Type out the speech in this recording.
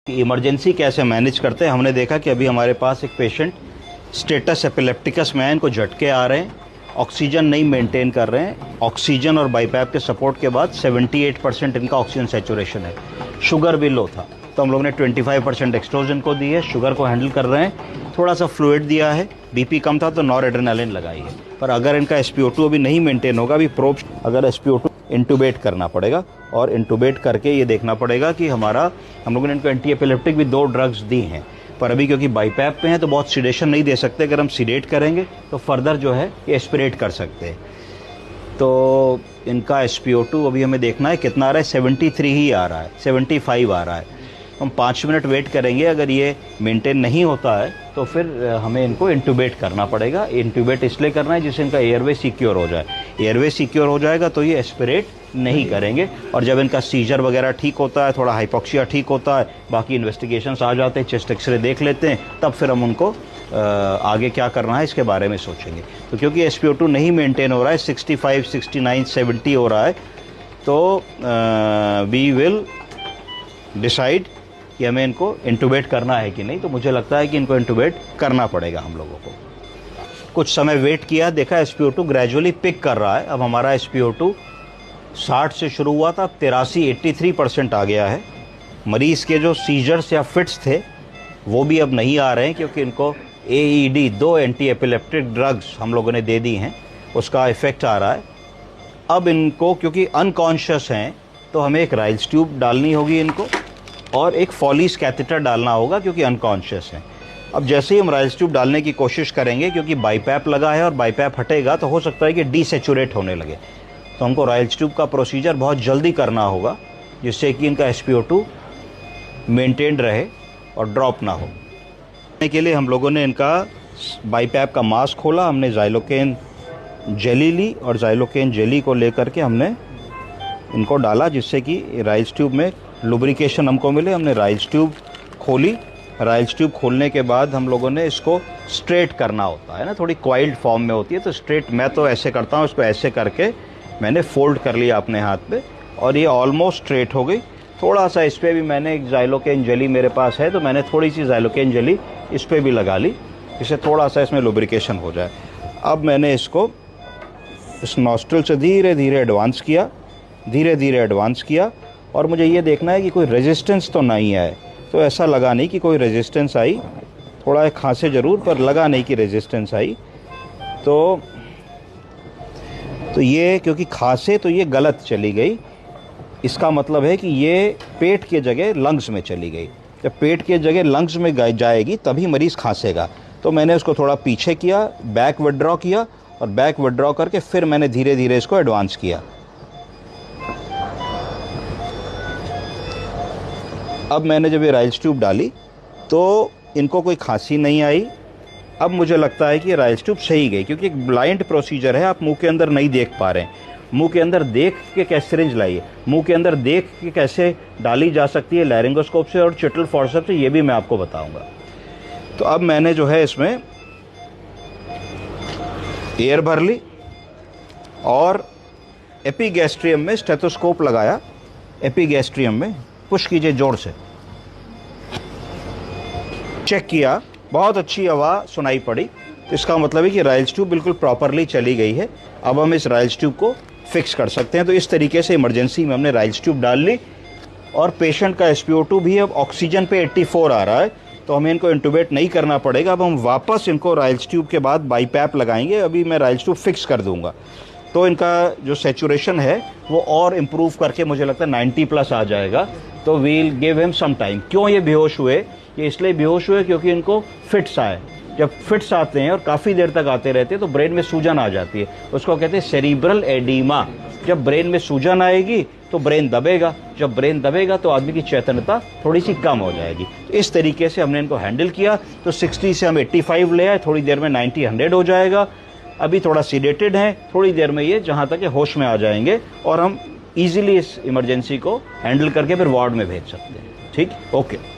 Emergency कैसे manage करते हैं। हमने देखा कि अभी हमारे पास एक पेशेंट स्टेटस एपिलेप्टिकस में है, इनको झटके आ रहे हैं, ऑक्सीजन नहीं मेंटेन कर रहे हैं। ऑक्सीजन और बाईपैप के सपोर्ट के बाद 78% इनका ऑक्सीजन सैचुरेशन है। शुगर भी लो था, तो हम लोग ने 25% एक्सट्रोजन को दी है, शुगर को हैंडल कर रहे हैं। थोड़ा सा फ्लूइड दिया है, बीपी कम था तो नॉरएड्रेनालिन लगाई है। पर अगर इनका SpO2 अभी नहीं मेंटेन होगा, अभी प्रोब अगर SpO2 इंटूबेट करना पड़ेगा, और इंटूबेट करके ये देखना पड़ेगा कि हम लोगों ने इनको एंटी एपिलेप्टिक भी 2 ड्रग्स दी हैं, पर अभी क्योंकि बाईपैप पे हैं तो बहुत सीडेशन नहीं दे सकते। अगर हम सीडेट करेंगे तो फर्दर जो है ये एस्पिरेट कर सकते हैं। तो इनका SpO2 अभी हमें देखना है कितना आ रहा है, 73 ही आ रहा है, 75 आ रहा है। हम 5 मिनट वेट करेंगे, अगर ये मेंटेन नहीं होता है तो फिर हमें इनको इंटूबेट करना पड़ेगा। इंटूबेट इसलिए करना है जिससे इनका एयरवे सिक्योर हो जाए। एयरवे सिक्योर हो जाएगा तो ये एस्पिरेट नहीं करेंगे, और जब इनका सीजर वगैरह ठीक होता है, थोड़ा हाइपोक्सिया ठीक होता है, बाकी इन्वेस्टिगेशंस आ जाते हैं, चेस्ट एक्सरे देख लेते हैं, तब फिर हम उनको आगे क्या करना है इसके बारे में सोचेंगे। तो क्योंकि SpO2 नहीं मेंटेन हो रहा है, 65, 69, 70 हो रहा है, तो वी विल डिसाइड कि हमें इनको इंटूबेट करना है कि नहीं। तो मुझे लगता है कि इनको इंटूबेट करना पड़ेगा हम लोगों को। कुछ समय वेट किया, देखा SpO2 ग्रेजुअली पिक कर रहा है। अब हमारा SpO2 60 से शुरू हुआ था, 83% आ गया है। मरीज़ के जो सीजर्स या फिट्स थे वो भी अब नहीं आ रहे हैं, क्योंकि इनको AED 2 एंटी एपिलेप्टिक ड्रग्स हम लोगों ने दे दी हैं, उसका इफ़ेक्ट आ रहा है। अब इनको क्योंकि अनकॉन्शियस हैं तो हमें एक राइल्स ट्यूब डालनी होगी इनको, और एक फॉलीस कैथेटर डालना होगा क्योंकि अनकॉन्शियस हैं। अब जैसे ही हम राइल्स ट्यूब डालने की कोशिश करेंगे, क्योंकि बाईपैप लगा है और बाईपैप हटेगा तो हो सकता है कि डीसेचुरेट होने लगे, तो हमको राइल्स ट्यूब का प्रोसीजर बहुत जल्दी करना होगा, जिससे कि इनका SpO2 मेंटेन रहे और ड्रॉप ना हो। के लिए हम लोगों ने इनका बाईपैप का मास्क खोला, हमने ज़ाइलोकेन जेली ली, और ज़ाइलोकेन जेली को लेकर के हमने इनको डाला, जिससे कि राइल्स ट्यूब में लुब्रिकेशन हमको मिले। हमने राइल्स ट्यूब खोली। राइल्स ट्यूब खोलने के बाद हम लोगों ने इसको स्ट्रेट करना होता है ना, थोड़ी क्वाइल्ड फॉर्म में होती है, तो स्ट्रेट मैं तो ऐसे करता हूँ, इसको ऐसे करके मैंने फोल्ड कर लिया अपने हाथ पे, और ये ऑलमोस्ट स्ट्रेट हो गई। थोड़ा सा इस पर भी मैंने एक ज़ाइलोकेन जेली मेरे पास है, तो मैंने थोड़ी सी ज़ाइलोकेन जेली इस पर भी लगा ली, जिससे थोड़ा सा इसमें लुब्रिकेशन हो जाए। अब मैंने इसको इस नॉस्ट्रल से धीरे धीरे एडवांस किया, और मुझे ये देखना है कि कोई रेजिस्टेंस तो नहीं आए। तो ऐसा लगा नहीं कि कोई रेजिस्टेंस आई, थोड़ा खांसे ज़रूर, पर लगा नहीं कि रेजिस्टेंस आई। तो ये क्योंकि खांसे तो ये गलत चली गई, इसका मतलब है कि ये पेट के जगह लंग्स में चली गई। जब पेट के जगह लंग्स में जाएगी तभी मरीज़ खांसेगा। तो मैंने उसको थोड़ा पीछे किया, बैक विड्रॉ किया, और बैक विड्रॉ करके फिर मैंने धीरे धीरे इसको एडवांस किया। अब मैंने जब ये राइल्स ट्यूब डाली तो इनको कोई खांसी नहीं आई। अब मुझे लगता है कि ये राइल्स ट्यूब सही गई, क्योंकि एक ब्लाइंड प्रोसीजर है, आप मुंह के अंदर नहीं देख पा रहे हैं। मुंह के अंदर देख के कैसे सिरिंज लाइए, मुंह के अंदर देख के कैसे डाली जा सकती है लैरिंगोस्कोप से और चिटल फॉर्सेप्स से, ये भी मैं आपको बताऊंगा। तो अब मैंने जो है इसमें एयर भर ली, और एपिगैस्ट्रियम में स्टेथोस्कोप लगाया। एपिगैस्ट्रियम में पुश कीजिए जोर से, चेक किया, बहुत अच्छी आवाज़ सुनाई पड़ी। इसका मतलब है कि राइल्स ट्यूब बिल्कुल प्रॉपरली चली गई है। अब हम इस राइल्स ट्यूब को फिक्स कर सकते हैं। तो इस तरीके से इमरजेंसी में हमने राइल्स ट्यूब डाल ली, और पेशेंट का SpO2 भी अब ऑक्सीजन पे 84 आ रहा है, तो हमें इनको इंटूबेट नहीं करना पड़ेगा। अब हम वापस इनको राइल्स ट्यूब के बाद बाईपैप लगाएंगे। अभी मैं राइल्स ट्यूब फिक्स कर दूंगा, तो इनका जो सैचुरेशन है वो और इम्प्रूव करके मुझे लगता है 90+ आ जाएगा। तो we'll give him some time. क्यों ये बेहोश हुए? ये इसलिए बेहोश हुए क्योंकि इनको फिट्स आए। जब फिट्स आते हैं और काफ़ी देर तक आते रहते हैं तो ब्रेन में सूजन आ जाती है, उसको कहते हैं सेरिब्रल एडीमा। जब ब्रेन में सूजन आएगी तो ब्रेन दबेगा, जब ब्रेन दबेगा तो आदमी की चेतनता थोड़ी सी कम हो जाएगी। इस तरीके से हमने इनको हैंडल किया। तो 60 से हम 85 ले आए, थोड़ी देर में 90-100 हो जाएगा। अभी थोड़ा सीडेटेड है, थोड़ी देर में ये जहाँ तक होश में आ जाएंगे, और हम ईजिली इस इमरजेंसी को हैंडल करके फिर वार्ड में भेज सकते हैं। ठीक, ओके।